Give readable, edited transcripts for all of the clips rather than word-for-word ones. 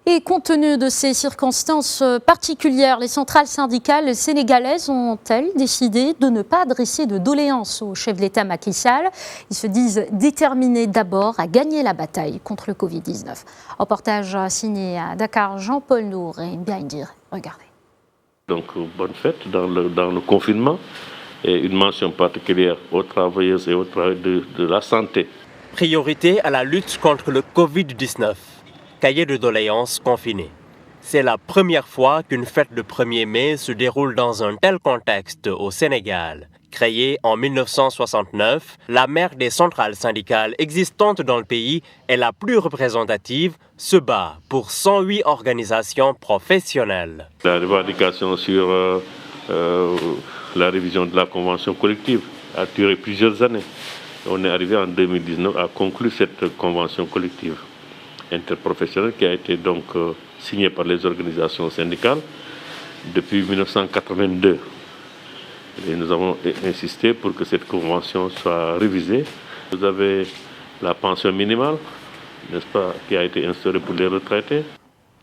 Et compte tenu de ces circonstances particulières, les centrales syndicales sénégalaises ont-elles décidé de ne pas adresser de doléances au chef de l'État Macky Sall? Ils se disent déterminés d'abord à gagner la bataille contre le Covid-19. Reportage signé à Dakar, Jean-Paul Nour et Biaïndir. Regardez. Donc, bonne fête dans le confinement et une mention particulière aux travailleuses et aux travailleurs de la santé. Priorité à la lutte contre le Covid-19. Cahier de doléances confiné. C'est la première fois qu'une fête de 1er mai se déroule dans un tel contexte au Sénégal. Créée en 1969, la mère des centrales syndicales existantes dans le pays et la plus représentative se bat pour 108 organisations professionnelles. La revendication sur la révision de la convention collective a duré plusieurs années. On est arrivé en 2019 à conclure cette convention collective interprofessionnelle qui a été donc signée par les organisations syndicales depuis 1982. Et nous avons insisté pour que cette convention soit révisée. Vous avez la pension minimale, n'est-ce pas, qui a été instaurée pour les retraités.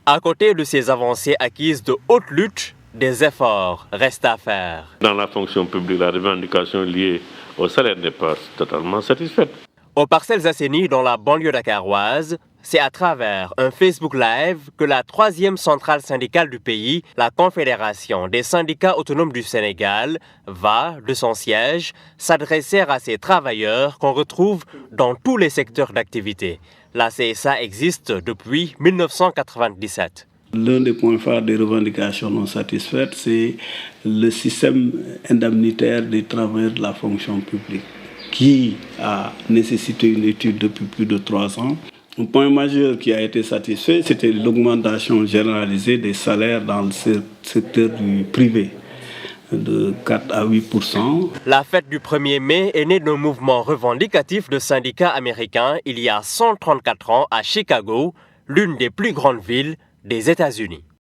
À côté de ces avancées acquises de haute lutte, des efforts restent à faire. Dans la fonction publique, la revendication liée au salaire n'est pas totalement satisfaite. Aux Parcelles Assainies, dans la banlieue dakaroise, c'est à travers un Facebook Live que la 3e centrale syndicale du pays, la Confédération des syndicats autonomes du Sénégal, va, de son siège, s'adresser à ces travailleurs qu'on retrouve dans tous les secteurs d'activité. La CSA existe depuis 1997. L'un des points phares des revendications non satisfaites, c'est le système indemnitaire des travailleurs de la fonction publique, qui a nécessité une étude depuis plus de 3 ans. Un point majeur qui a été satisfait, c'était l'augmentation généralisée des salaires dans le secteur du privé, de 4 à 8%. La fête du 1er mai est née d'un mouvement revendicatif de syndicats américains il y a 134 ans à Chicago, l'une des plus grandes villes des États-Unis.